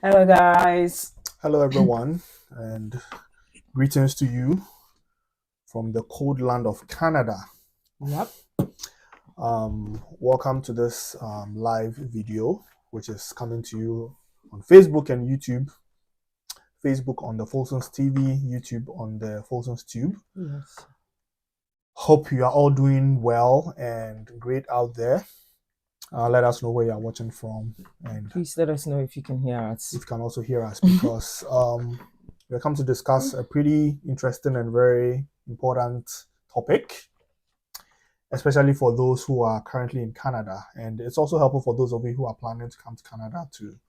Hello, guys. Hello, everyone, and greetings to you from the cold land of Canada. Yep. Welcome to this live video, which is coming to you on Facebook and YouTube. Facebook on the Folsom's TV, YouTube on the Folsom's Tube. Yes. Hope you are all doing well and great out there. Let us know where you are watching from, and Please let us know if you can hear us. if you can also hear us, because we're come to discuss a pretty interesting and very important topic, especially for those who are currently in Canada. And it's also helpful for those of you who are planning to come to Canada to,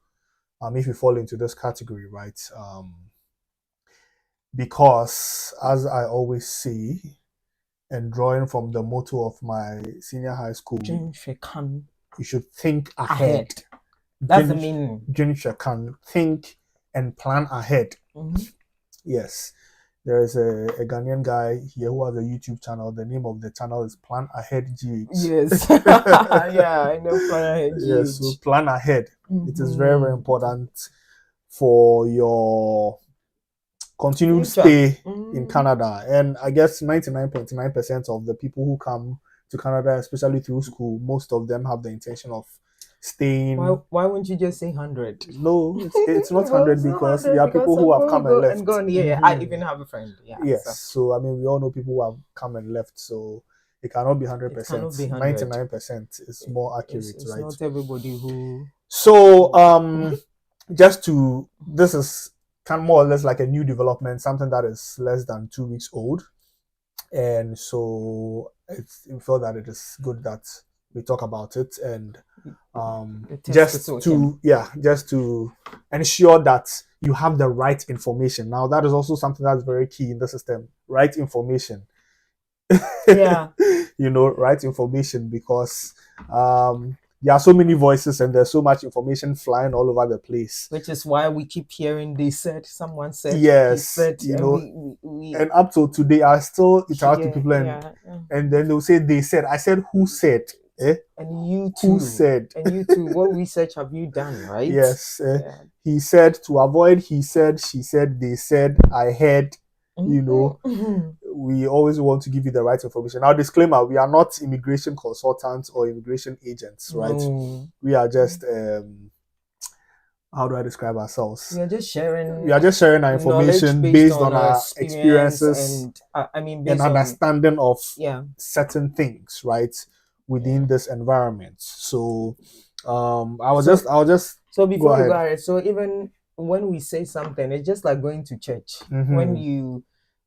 if you fall into this category, right? Because as I always say, and drawing from the motto of my senior high school, you should think ahead. That's the meaning. Can think and plan ahead. Mm-hmm. Yes. There is a Ghanaian guy here who has a YouTube channel. The name of the channel is Plan Ahead GH. Yes. Yeah, I know Plan Ahead GH. Yes, so plan ahead. Mm-hmm. It is very, very important for your continued stay in Canada. And I guess 99.9% of the people who come to Canada, especially through school, most of them have the intention of staying. Why wouldn't you just say 100? No, it's not 100 because there are people who have come and left. Yeah, I even have a friend. Yeah. Yes, so I mean, we all know people who have come and left, so it cannot be 100%. 99% is more accurate, it's right? Not everybody who. So, just to, this is kind of more or less like a new development, something that is less than 2 weeks old, and so we felt that it is good that we talk about it, and just to ensure that you have the right information. Now, that is also something that's very key in the system, right information. Yeah. Right information, because there are so many voices and there's so much information flying all over the place. Which is why we keep hearing they said, someone said, yes, he said, and up till today I still interact with people and then they'll say they said. I said, who said? And you too. Who said? And you too. What research have you done, right? Yes. He said, to avoid he said, she said, they said, I heard. We always want to give you the right information. Now, disclaimer, we are not immigration consultants or immigration agents, right? No. We are just how do I describe ourselves? We are just sharing our information based on our experiences and understanding of certain things, right, within this environment. So I'll just so before we go ahead, so even when we say something, it's just like going to church. Mm-hmm. When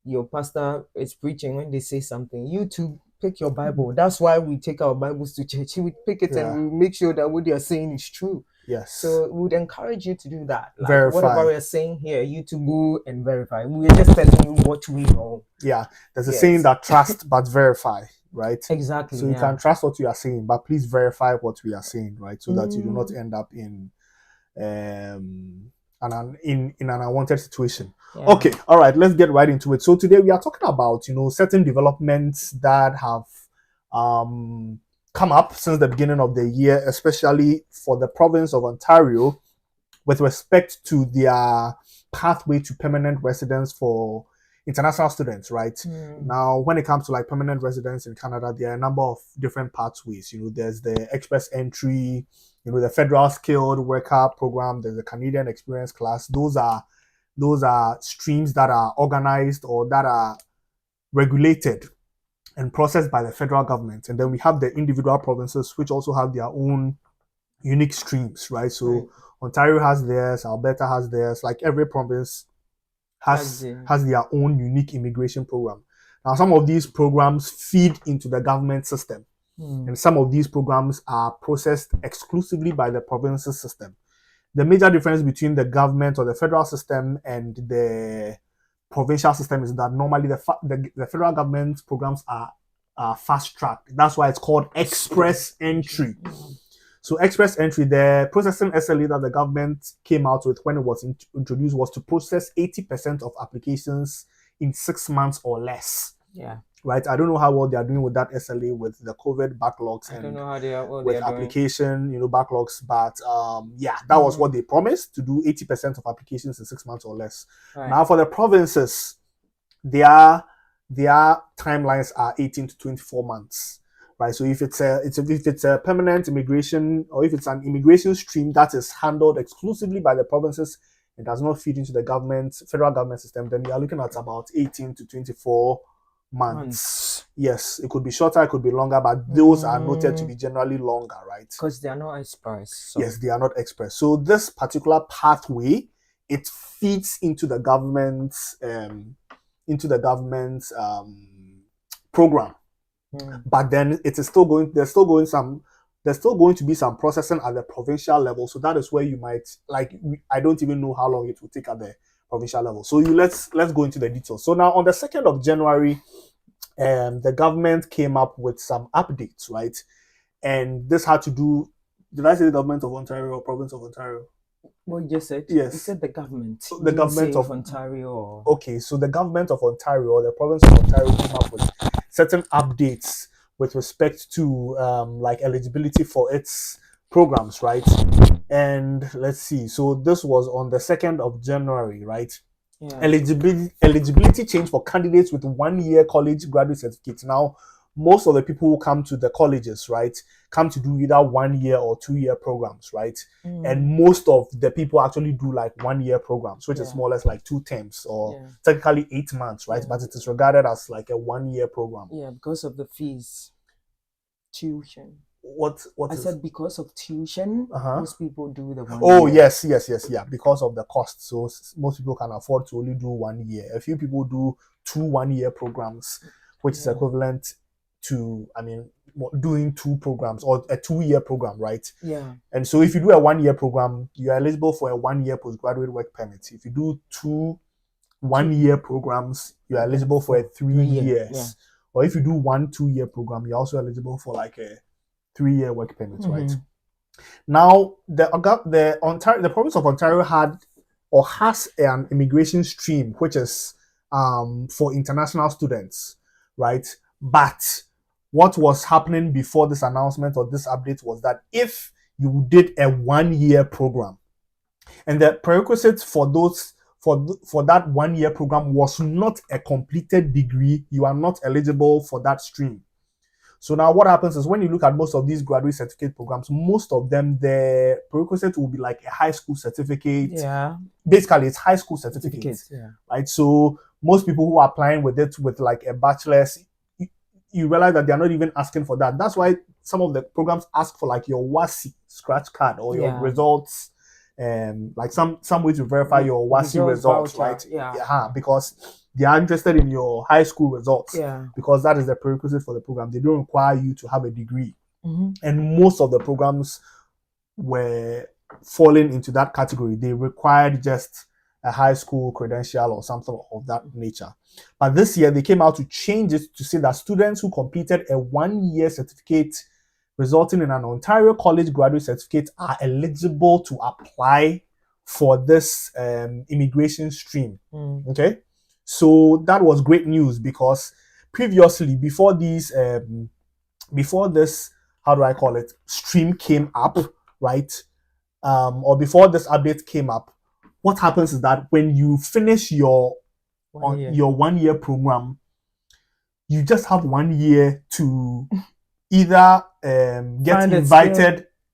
your pastor is preaching, when they say something, you too pick your Bible. That's why we take our Bibles to church. We pick it and we make sure that what they are saying is true. Yes. So we would encourage you to do that. Like verify. Whatever we're saying here, you to go and verify. We are just telling you what we know. Yeah. There's a saying that trust but verify, right? Exactly. So you can trust what you are saying, but please verify what we are saying, right? So that you do not end up in an unwanted situation. Yeah. Okay, all right, let's get right into it. So today we are talking about certain developments that have come up since the beginning of the year, especially for the province of Ontario, with respect to their pathway to permanent residence for international students, right? Now, when it comes to like permanent residence in Canada, there are a number of different pathways. There's the express entry, the federal skilled worker program, there's the Canadian experience class. Those are streams that are organized or that are regulated and processed by the federal government. And then we have the individual provinces, which also have their own unique streams, right? So Ontario has theirs, Alberta has theirs. Like every province has their own unique immigration program. Now, some of these programs feed into the government system. And some of these programs are processed exclusively by the province's system. The major difference between the government or the federal system and the provincial system is that normally the federal government programs are fast-tracked. That's why it's called express entry. So express entry, the processing SLA that the government came out with when it was introduced was to process 80% of applications in 6 months or less. Yeah. right? I don't know how well they are doing with that SLA with the COVID backlogs I don't and know how they are, what with they are doing. application, backlogs. But yeah, that was what they promised, to do 80% of applications in 6 months or less. Right. Now for the provinces, their timelines are 18 to 24 months. Right, so if it's a permanent immigration, or if it's an immigration stream that is handled exclusively by the provinces, it does not feed into the federal government system, then you are looking at about 18 to 24 months. Yes, it could be shorter, it could be longer, but those are noted to be generally longer, right? Because they are not express. So. Yes, they are not express. So this particular pathway, it feeds into the government's program. But then there's still going to be some processing at the provincial level. So that is where you might, I don't even know how long it will take at the provincial level. So let's go into the details. So now on the 2nd of January, the government came up with some updates, right? And this had to do, did I say the government of Ontario or province of Ontario? What you just said? Yes. You said the government. The government of Ontario. Or... Okay, so the government of Ontario, or the province of Ontario, came up with certain updates with respect to eligibility for its programs, right? And let's see. So this was on the 2nd of January, right? Yeah. Eligibility change for candidates with 1-year college graduate certificates. Now, most of the people who come to the colleges, right, come to do either 1-year or 2-year programs, right? And most of the people actually do 1-year programs, which is more or less 2 terms, or technically 8 months, right? But it is regarded as a 1-year program. Yeah, because of the fees, tuition. What I said because of tuition, most people do the 1 year. Oh, yes, because of the cost. So most people can afford to only do 1 year. A few people do 2 1-year programs, which is equivalent to, doing 2 programs, or a 2-year program, right? Yeah. And so if you do a 1-year program, you are eligible for a 1-year postgraduate work permit. If you do 2 1-year programs, you are eligible for a 3 years. Yeah. Or if you do 1 2-year program, you're also eligible for a 3-year work permit, right? Now, the province of Ontario has an immigration stream, which is for international students, right? But what was happening before this announcement or this update was that if you did a 1-year program, and the prerequisites for that 1-year program was not a completed degree, you are not eligible for that stream. So now what happens is, when you look at most of these graduate certificate programs, most of them, the prerequisite will be a high school certificate. Yeah. Basically, it's high school certificates. Yeah. Right? So most people who are applying with it with a bachelor's, you realize that they're not even asking for that. That's why some of the programs ask for your WASI scratch card, or your results, some way to verify your WASI results, voucher, right? Yeah. Because they are interested in your high school results. Yeah. Because that is the prerequisite for the program. They don't require you to have a degree. And most of the programs were falling into that category. They required just a high school credential or something of that nature. But this year they came out to change it to say that students who completed a 1-year certificate resulting in an Ontario College graduate certificate are eligible to apply for this immigration stream. Okay, so that was great news, because previously, before this, how do I call it, stream came up, right? Or before this update came up, what happens is that when you finish your 1-year program, you just have 1 year to either get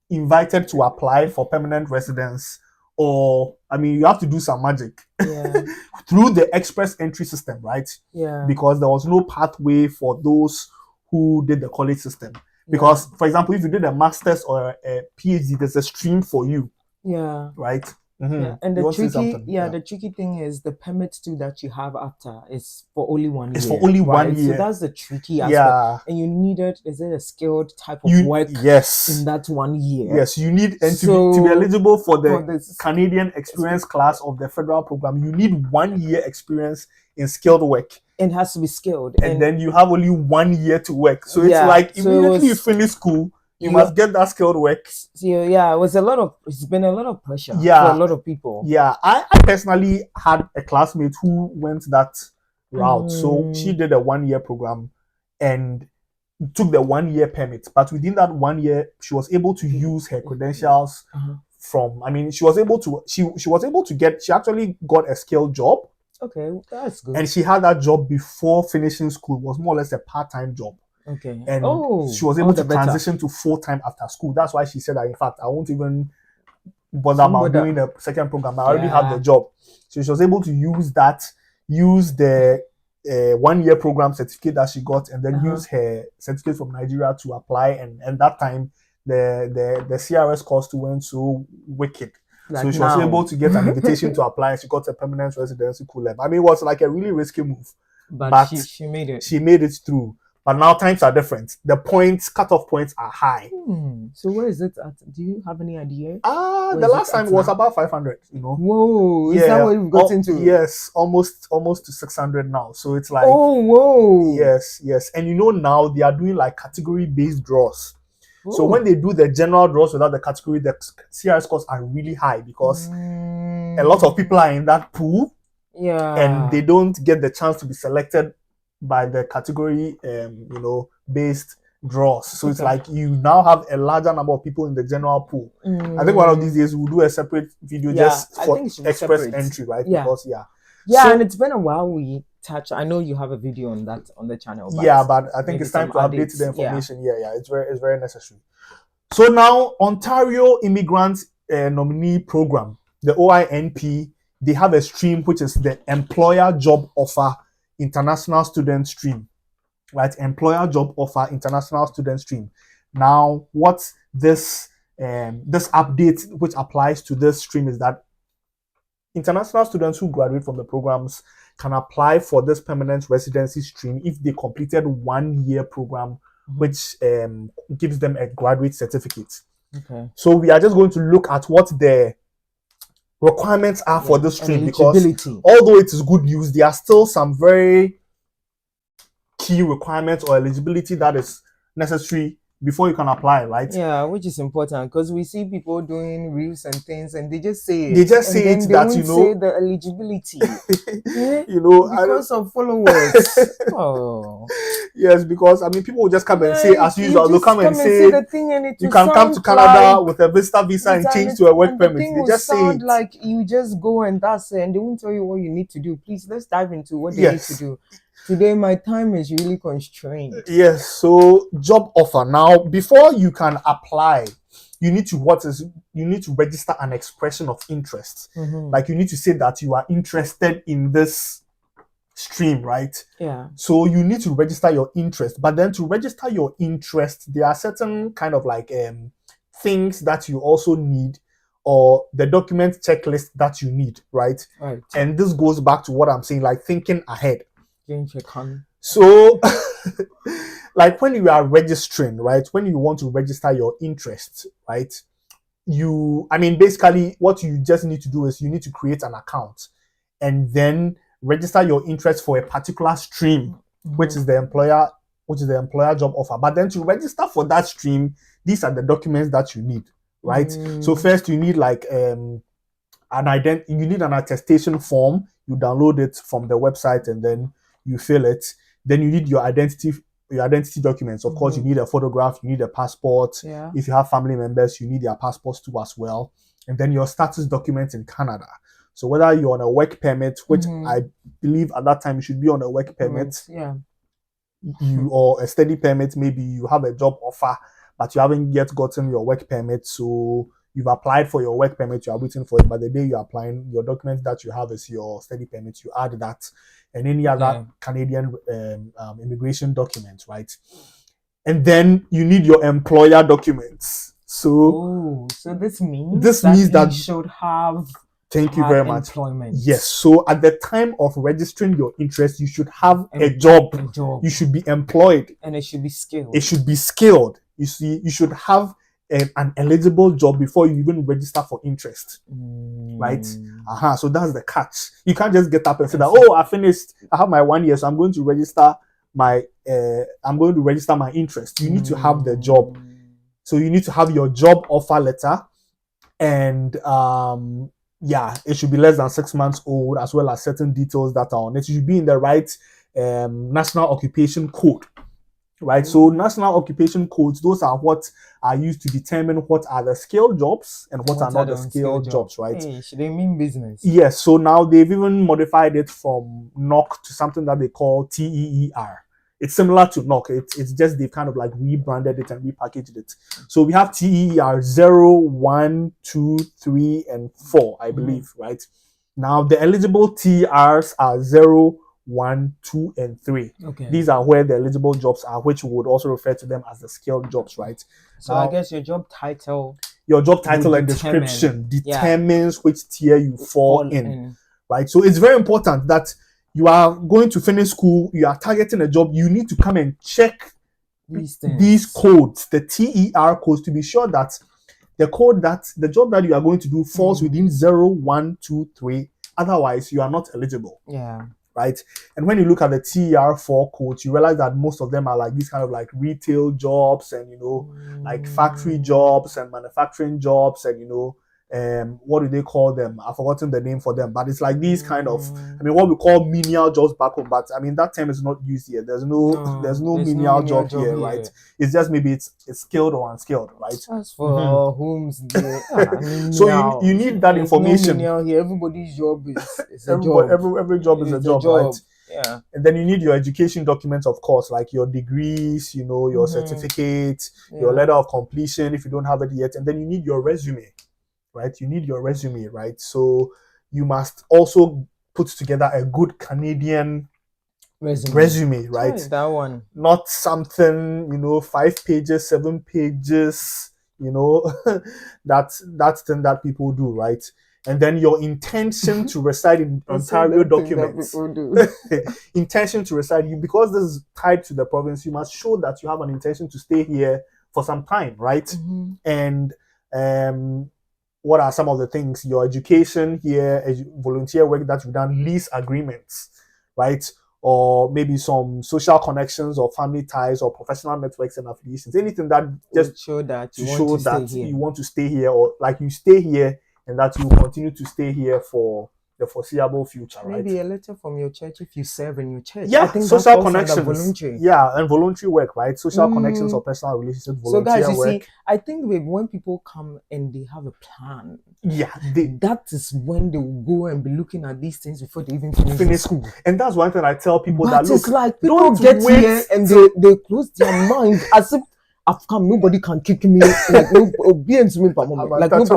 invited to apply for permanent residence, or you have to do some magic through the express entry system, right? Yeah. Because there was no pathway for those who did the college system. Because, for example, if you did a master's or a PhD, there's a stream for you. Yeah. Right? Yeah. And the tricky thing is the permit too that you have after is for only 1 year. It's for only 1 year. So that's the tricky aspect. And you needed, is it a skilled type of work in that 1 year? Yes, you need, and to be eligible for the Canadian experience class of the federal program, you need 1 year experience in skilled work. It has to be skilled. And then you have only 1 year to work. So it's immediately you finish school, you must get that skilled work. So, it's been a lot of pressure for a lot of people. Yeah, I personally had a classmate who went that route. So she did a 1 year program, and took the 1 year permit. But within that 1 year, she was able to use her credentials from. I mean, she was able to. She was able to get. She actually got a skilled job. Okay, that's good. And she had that job before finishing school. It was more or less a part-time job. Okay. And she was able to transition to full-time after school. That's why she said that, in fact, I won't even bother about doing the second program. I already have the job. So she was able to use the 1 year program certificate that she got, and then use her certificate from Nigeria to apply. And that time, the CRS cost went so wicked. Like so she was able to get an invitation to apply. She got a permanent residency Kuleb. I mean, it was like a really risky move. But she made it. She made it through. But now times are different. The cutoff points are high. So where is it at? Do you have any idea? The last time was about 500, Whoa, is that what we've got into? Yes, almost to 600 now. So it's like, whoa. Yes. And now they are doing like category-based draws. So when they do the general draws without the category, the CRS scores are really high because a lot of people are in that pool. Yeah. And they don't get the chance to be selected by the category, based draws. So it's like you now have a larger number of people in the general pool. I think one of these days we'll do a separate video just for express entry, right? Yeah. Because so, and it's been a while we touch. I know you have a video on that on the channel. But I think it's time to update the information. Yeah. It's very necessary. So now Ontario Immigrant Nominee Program, the OINP, they have a stream which is the Employer Job Offer International Student Stream, right? Employer Job Offer International Student Stream. Now, what this update which applies to this stream is that international students who graduate from the programs can apply for this permanent residency stream if they completed 1 year program, which gives them a graduate certificate. Okay. So we are just going to look at what the requirements are for this stream, because although it is good news, there are still some very key requirements or eligibility that is necessary before you can apply, right? Yeah, which is important because we see people doing reels and things, and they just say it. They just say it that say the eligibility, because of followers. Yes, because I mean, people will just come and say, as usual, they'll come and say the thing, and you can come to Canada with a visitor visa and change to a work permit. They just say it like you just go and that's it, and they won't tell you what you need to do. Please, let's dive into what they need to do. Today, my time is really constrained. Yes, so job offer. Now, before you can apply, you need to register an expression of interest. Like you need to say that you are interested in this stream, right? Yeah. So you need to register your interest. But then to register your interest, there are certain kind of like things that you also need, or the document checklist that you need, right? Right. And this goes back to what I'm saying, like thinking ahead. So, like when you are registering, right? When you want to register your interest, right? Basically what you just need to do is you need to create an account and then register your interest for a particular stream, which is the employer job offer. But then to register for that stream, these are the documents that you need, right? So first you need like you need an attestation form. You download it from the website and then you fill it. Then you need your identity documents. Of course, you need a photograph, you need a passport. Yeah. If you have family members, you need their passports too as well. And then your status documents in Canada. So whether you're on a work permit, which I believe at that time you should be on a work permit, or a study permit, maybe you have a job offer, but you haven't yet gotten your work permit. So you've applied for your work permit, you are waiting for it, but the day you're applying, your documents that you have is your study permit, you add that, and any other Canadian immigration documents, right? And then you need your employer documents. So this means that you should have. Thank you very much. Employment. Yes. So at the time of registering your interest, you should have a job. You should be employed, and it should be skilled. You see, you should have an eligible job before you even register for interest, right? So that's the catch. You can't just get up and say that, I finished, I have my 1 year, so I'm going to register my interest. You need to have the job. So you need to have your job offer letter, and it should be less than 6 months old, as well as certain details that are on it. You should be in the right national occupation code. right? So national occupation codes, those are what are used to determine what are the skilled jobs and what are not the skilled jobs, right? Hey, should they mean business? Yes. So now they've even modified it from NOC to something that they call TEER. It's similar to NOC. It's just they've kind of like rebranded it and repackaged it. So we have TEER 0, 1, 2, 3, and 4, I believe, right? Now the eligible TERs are 0, 1, 2, and 3. Okay. These are where the eligible jobs are, which we would also refer to them as the skilled jobs, right? So now, I guess your job title and description determines which tier you fall in, right? So it's very important that you are going to finish school, you are targeting a job, you need to come and check these codes, the TER codes, to be sure that the job that you are going to do falls within 0, 1, 2, 3. Otherwise, you are not eligible. Yeah. Right. And when you look at the TER4 codes, you realize that most of them are like these kind of like retail jobs and, like factory jobs and manufacturing jobs and, what do they call them? I've forgotten the name for them, but it's like these kind of, what we call menial jobs back home, but that term is not used here. There's no menial job here, right? It's just maybe it's skilled or unskilled, right? As for homes, so you need that information. No here. Everybody's job is a job. Job. Every job is a job, right? Yeah. And then you need your education documents, of course, like your degrees, your certificate, your letter of completion if you don't have it yet, and then you need your resume. Right, you need your resume, right? So you must also put together a good Canadian resume, right? That one, not something 5 pages, 7 pages, that's thing that people do, right? And then your intention to reside in Ontario documents. Intention to reside, because this is tied to the province, you must show that you have an intention to stay here for some time, right? And what are some of the things? Your education here, volunteer work that you've done, lease agreements, right? Or maybe some social connections or family ties or professional networks and affiliations. Anything that just show that you want to stay here, or like you stay here and that you continue to stay here for the foreseeable future, right? Maybe a letter from your church if you serve in your church. Yeah, I think social connections. Yeah, and voluntary work, right? Social connections or personal relationships, volunteer work. So guys, you see, I think when people come and they have a plan, that is when they will go and be looking at these things before they even finish school. And that's one thing I tell people, that look, it's like people get here and they close their mind as if I've come, nobody can kick me, like nobody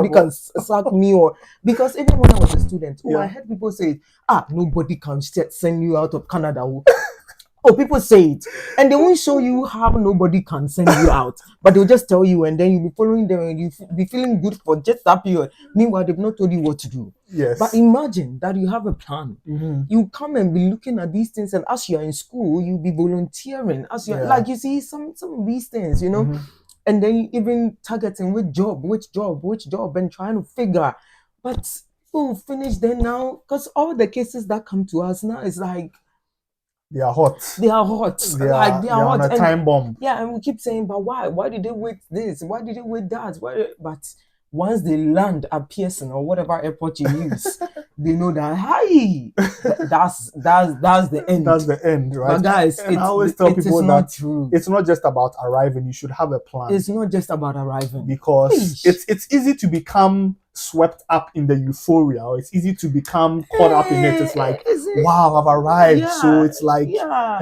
can sack me, or because even when I was a student, I heard people say, nobody can send you out of Canada. People say it, and they won't show you how nobody can send you out, but they'll just tell you, and then you'll be following them, and you'll be feeling good for just that period. Meanwhile, they've not told you what to do. Yes. But imagine that you have a plan. You come and be looking at these things, and as you're in school, you'll be volunteering. As you're like, you see some of these things, and then even targeting which job, and trying to figure. But we'll finish then now, because all the cases that come to us now is like, they are hot. They are hot. They are hot. On a time bomb. Yeah, and we keep saying, but why? Why did they wait this? Why did they wait that? But once they land at Pearson or whatever airport you use, they know that that's the end. That's the end, right? But guys, I always tell people that it's not just about arriving. You should have a plan. It's not just about arriving, because it's easy to become swept up in the euphoria, or it's easy to become caught up in it. It's like, wow, I've arrived. So it's like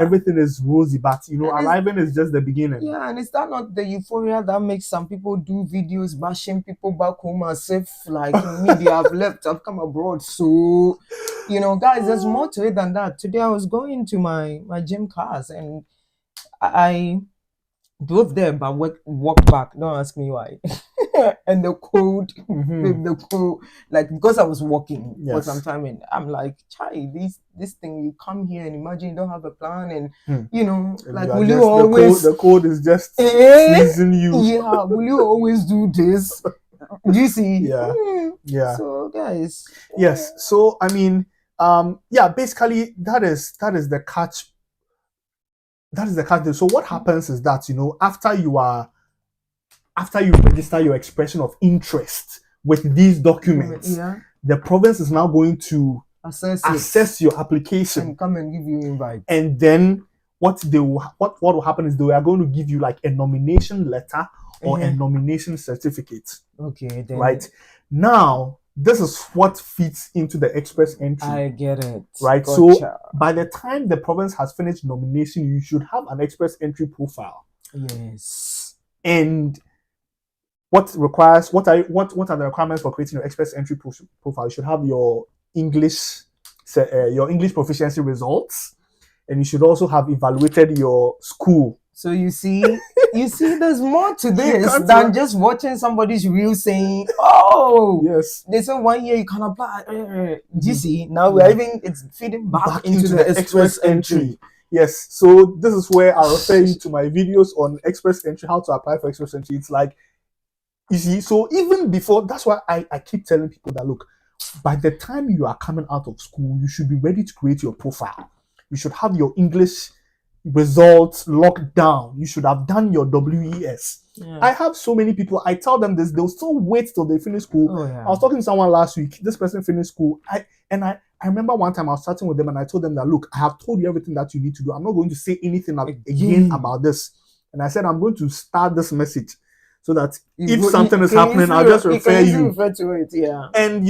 everything is rosy, but arriving is just the beginning. Yeah, and is that not the euphoria that makes some people do videos bashing people back home as if like me, I've come abroad. So guys, there's more to it than that. Today I was going to my gym class and I drove there but walk back. Don't ask me why. And the code, like, because I was walking for some time, and I'm like, Chai, this thing, you come here and imagine you don't have a plan, and like, will you always the code is just teasing you? Yeah, will you always do this? Do you see? Yeah. So guys, yes. So I mean, basically that is the catch. That is the catch. So what happens is that after you register your expression of interest with these documents, the province is now going to assess your application and come and give you invite. And then what will happen is they are going to give you like a nomination letter or a nomination certificate. Okay, then. Right. Now, this is what fits into the express entry. I get it. Right. Gotcha. So by the time the province has finished nomination, you should have an express entry profile. Yes. And what are the requirements for creating your express entry profile? You should have your English proficiency results, and you should also have evaluated your school. So you see, there's more to this than just watching somebody's reel saying, "Oh, yes, they said 1 year you can apply." Do you see? Now it's feeding back into the express entry. Yes, so this is where I refer you to my videos on express entry, how to apply for express entry. It's like, you see, so even before, that's why I keep telling people that, look, by the time you are coming out of school, you should be ready to create your profile. You should have your English results locked down. You should have done your WES. Yeah. I have so many people, I tell them this, they'll still wait till they finish school. Oh, yeah. I was talking to someone last week, this person finished school. I remember one time I was chatting with them and I told them that, look, I have told you everything that you need to do. I'm not going to say anything again about this. And I said, I'm going to start this message so that if something is happening, I'll just refer you. Refer to it, yeah. And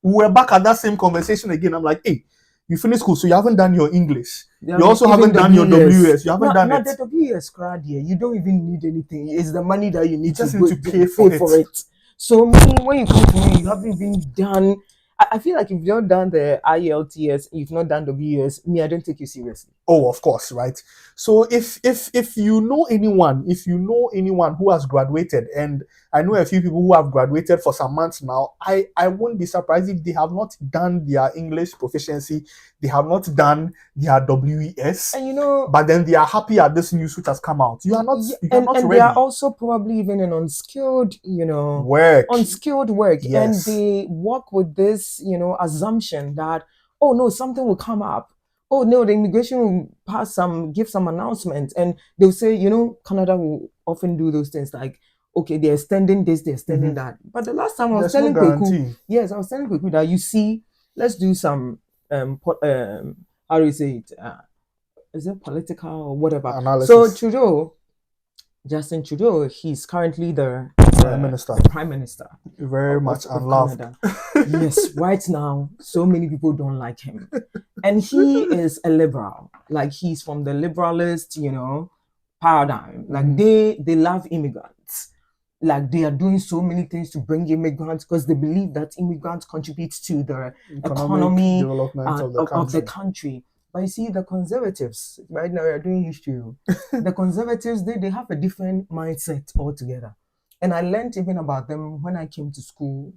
we're back at that same conversation again. I'm like, hey, you finished school, so you haven't done your English. You also haven't done your WS. You haven't done it. The WS crowd here, you don't even need anything. It's the money that you need to pay for it. So when you come to me, you haven't even done. I feel like if you've not done the IELTS, you've not done WS, I don't take you seriously. Oh, of course, right. So if you know anyone who has graduated, and I know a few people who have graduated for some months now, I won't be surprised if they have not done their English proficiency, they have not done their WES, and but then they are happy at this news which has come out. You are not ready. They are also probably even an unskilled, work. Yes. And they work with this, assumption that, oh no, something will come up. Oh no, the immigration will give some announcements, and they'll say, Canada will often do those things like, okay, they're extending this, they're extending that. But the last time I was telling Kweku, yes, I was telling Kweku that, you see, let's do some how do you say it? Is it political or whatever? Analysis. So Justin Trudeau, he's currently the Prime Minister. Very much unloved. Yes, right now, so many people don't like him. And he is a liberal. Like, he's from the liberalist, paradigm. Like, they love immigrants. Like, they are doing so many things to bring immigrants because they believe that immigrants contribute to the economy development of the country. But you see, the Conservatives, right now, are doing history. The Conservatives, they have a different mindset altogether. And I learned even about them when I came to school.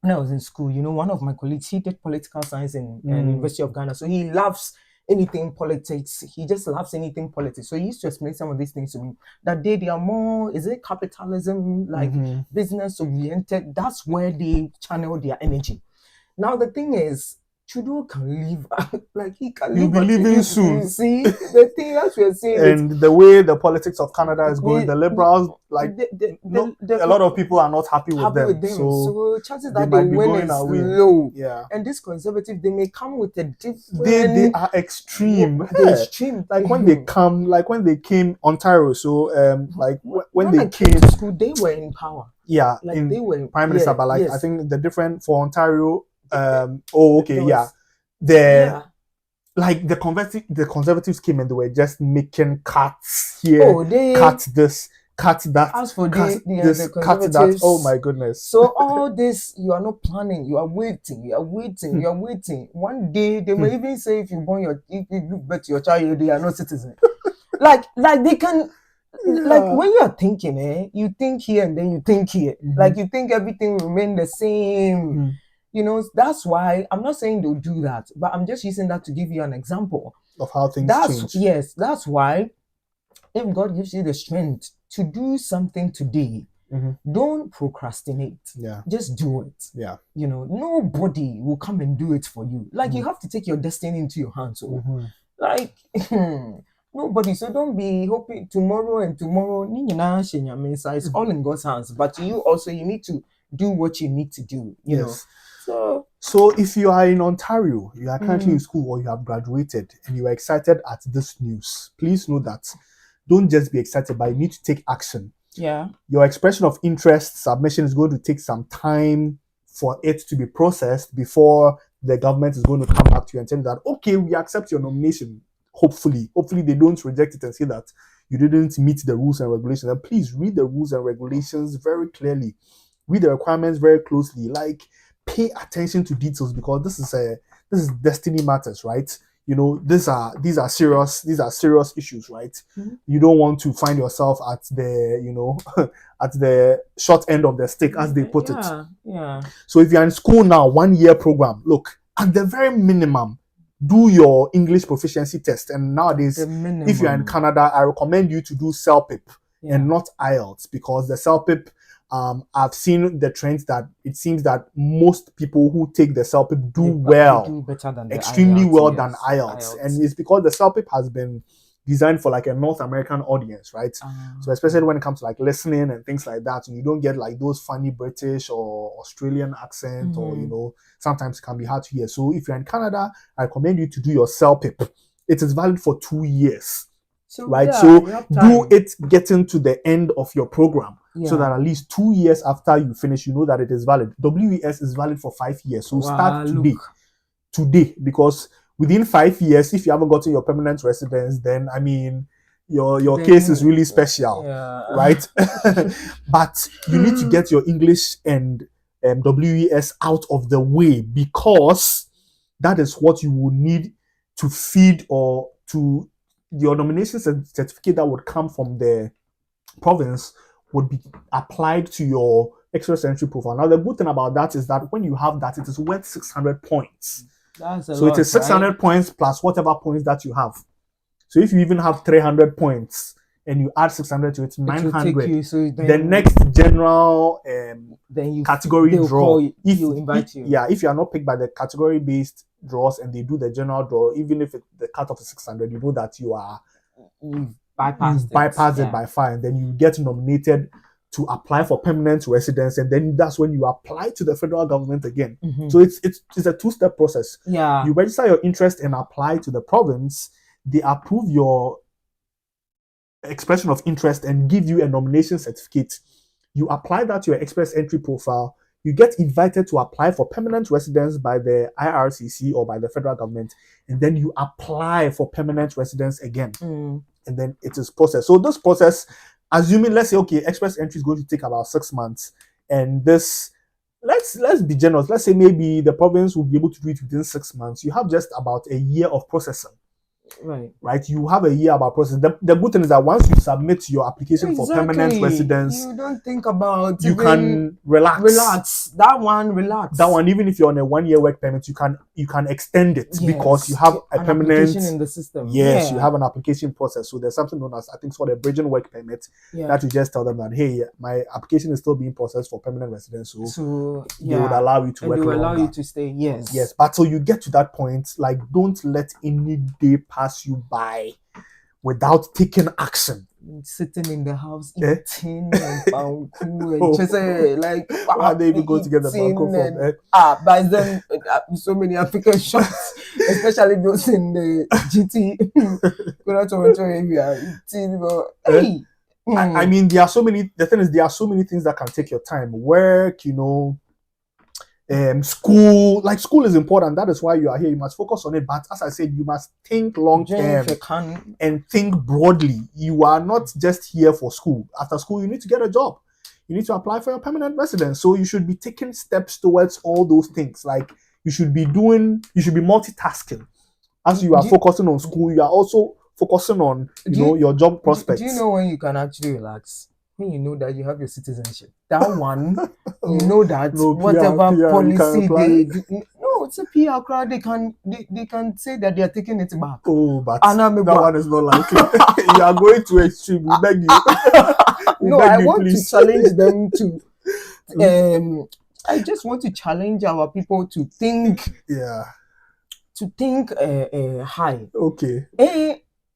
When I was in school, one of my colleagues, he did political science in University of Ghana. So he loves anything politics. He just loves anything politics. So he used to explain some of these things to me. That they are more, is it capitalism, like business oriented? That's where they channel their energy. Now, the thing is, Trudeau can leave, like he can leave. He'll be leaving soon. See, the thing that we're saying. And the way the politics of Canada is going, the Liberals, like, a lot of people are not happy with them. So chances that they win is low. Yeah. And this Conservative, they may come with a different. They are extreme. They're extreme. Like when they came Ontario. So when they came to school, they were in power. Yeah, like they were Prime Minister, but I think the different for Ontario. Like the Conservatives came and they were just making cuts here, cut this, cut that, cut that. Oh my goodness! So all this, you are not planning. You are waiting. One day they may even say, if you give birth to your child, they are not citizens. like they can. Yeah. Like when you are thinking, you think here and then you think here. Like you think everything will remain the same. That's why I'm not saying they'll do that, but I'm just using that to give you an example of how things change. Yes, that's why if God gives you the strength to do something today, don't procrastinate. Yeah. Just do it. Yeah. Nobody will come and do it for you. Like you have to take your destiny into your hands. Like nobody. So don't be hoping tomorrow. It's all in God's hands. But you also, you need to do what you need to do. You know. So So if you are in Ontario, you are currently in school or you have graduated and you are excited at this news, please know that don't just be excited, but you need to take action. Yeah. Your expression of interest submission is going to take some time for it to be processed before the government is going to come back to you and tell you that, okay, we accept your nomination. Hopefully they don't reject it and say that you didn't meet the rules and regulations. And please read the rules and regulations very clearly. Read the requirements very closely. Like, pay attention to details, because this is destiny matters, right? You know, these are serious issues, right? Mm-hmm. You don't want to find yourself at the, you know, at the short end of the stick, as they put it. Yeah. So if you're in school now, 1 year program, look, at the very minimum, do your English proficiency test. And nowadays, if you're in Canada, I recommend you to do CELPIP and not IELTS, because the CELPIP, I've seen the trends that it seems that most people who take the CELPIP do better than the extremely IELTS, well yes. than IELTS. And it's because the CELPIP has been designed for like a North American audience, right? So especially when it comes to like listening and things like that, and you don't get like those funny British or Australian accent, or, you know, sometimes it can be hard to hear. So if you're in Canada, I recommend you to do your CELPIP. It is valid for 2 years, right? Yeah, so do it getting to the end of your program, so that at least 2 years after you finish, you know that it is valid. WES is valid for 5 years. So start today, because within 5 years, if you haven't gotten your permanent residence, then I mean, your case is really special, right? But you need to get your English and WES out of the way, because that is what you will need to feed, or to your nomination certificate that would come from the province would be applied to your express entry profile. Now, the good thing about that is that when you have that, it is worth 600 points. So it is 600 points plus whatever points that you have. So if you even have 300 points and you add 600 to it, 900. The next general category draw, if you are not picked by the category based draws and they do the general draw, even if the cutoff is 600, you know that you are bypassed it by far, and then you get nominated to apply for permanent residence, and then that's when you apply to the federal government again. So it's a 2-step process. You register your interest and apply to the province. They approve your expression of interest and give you a nomination certificate. You apply that to your express entry profile. You get invited to apply for permanent residence by the IRCC or by the federal government, and then you apply for permanent residence again, and then it is processed. So this process, assuming, let's say, okay, express entry is going to take about 6 months, and this, let's be generous, let's say maybe the province will be able to do it within 6 months. You have just about a year of processing. Right, you have a year about process. The good thing is that once you submit your application for permanent residence, you don't think about, you can relax. That one, even if you're on a 1-year work permit, you can extend it, because you have a permanent application in the system. You have an application process. So there's something known as, I think it's called a bridging work permit, that you just tell them that, hey, my application is still being processed for permanent residence, so they would allow you to work longer. They will allow you to stay. Yes. But till you get to that point, like, don't let any day pass you by without taking action. Sitting in the house eating and banku and just like, why they even go to get the banku from? But then so many African shops, especially those in the GT, I mean, there are so many. The thing is, there are so many things that can take your time. Work, you know. School is important. That is why you are here. You must focus on it. But as I said, you must think long term and think broadly. You are not just here for school. After school, you need to get a job. You need to apply for your permanent residence. So you should be taking steps towards all those things. Like, you should be multitasking. As you are focusing on school, you are also focusing on your job prospects. Do you know when you can actually relax? When you know that you have your citizenship. That one, you know that whatever PR policy they do, it's a PR crowd. They can say that they are taking it back. Oh, but that one is not likely. You are going to extreme. We beg you. I want to challenge them to. I just want to challenge our people to think. To think high. Okay.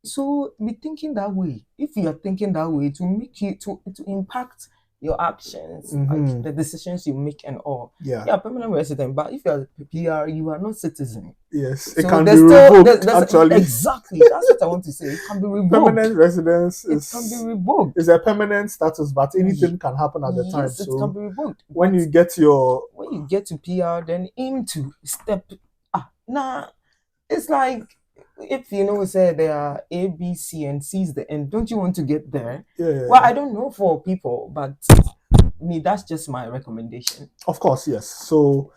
So be thinking that way. If you are thinking that way, to make it to impact your actions, Mhm. like the decisions you make and all. Yeah. Yeah, permanent resident. But if you're a PR, you are not citizen. Yes. It So can be there's still revoked, actually. exactly, that's what I want to say. It can be revoked. Permanent residence It can be revoked. is a permanent status, but anything can happen at the time. Yes, it So can be revoked. when But you get to PR, then aim to step. Nah, it's like if you know, say there are A, B, C, and C is the end. Don't you want to get there? yeah, Well, I don't know for people, but me, that's just my recommendation. of course, yes. So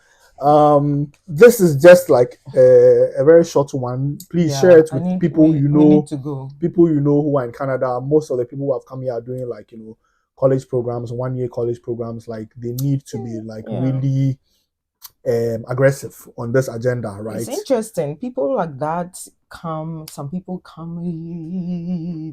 this is just like a very short one. Please share it with people you know. We need to go. People you know who are in Canada. Most of the people who have come here are doing like, you know, college programs, 1 year college programs. Like they need to be like really aggressive on this agenda, right? It's interesting. People like that come. Some people come.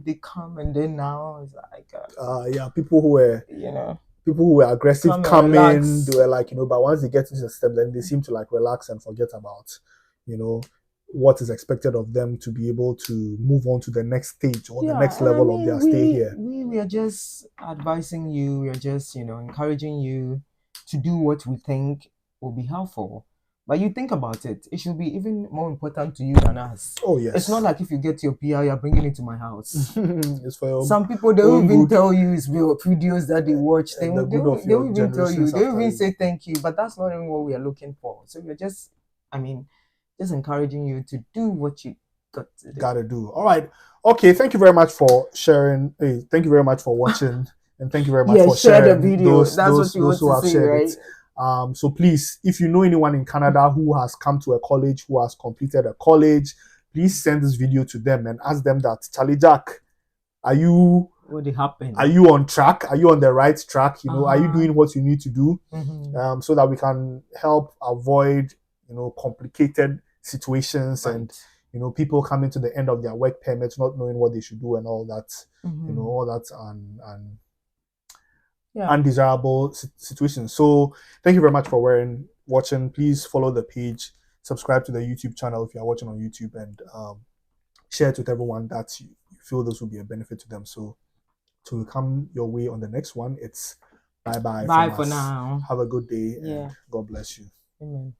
They come, and then now it's like yeah, people who were, you know, people who were aggressive come in, they were like, you know, but once they get into the system, then they seem to like relax and forget about, you know, what is expected of them to be able to move on to the next stage or the next level of their stay here. We are just advising you. We are just, you know, encouraging you to do what we think will be helpful. But you think about it, it should be even more important to you than us. Oh yes. It's not like if you get your PR, you're bringing it to my house. It's for your some people, they will even tell you it's your videos that they watch. They will even tell you. They will even say thank you. But that's not even what we are looking for. So we're just, just encouraging you to do what you gotta do. All right. Okay. Thank you very much for sharing. Hey, thank you very much for watching, and thank you very much for sharing the video. Those who have shared it. So please, if you know anyone in Canada who has come to a college, who has completed a college, please send this video to them and ask them that, Charlie Jack, are you on track? Are you on the right track? You know, are you doing what you need to do? So that we can help avoid, you know, complicated situations and, you know, people coming to the end of their work permits, not knowing what they should do and all that, you know, all that and undesirable situations. So thank you very much for watching. Please follow the page, subscribe to the YouTube channel if you are watching on YouTube, and share it with everyone that you feel this will be a benefit to them. So to come your way on the next one, it's bye for now. Have a good day and God bless you. Amen.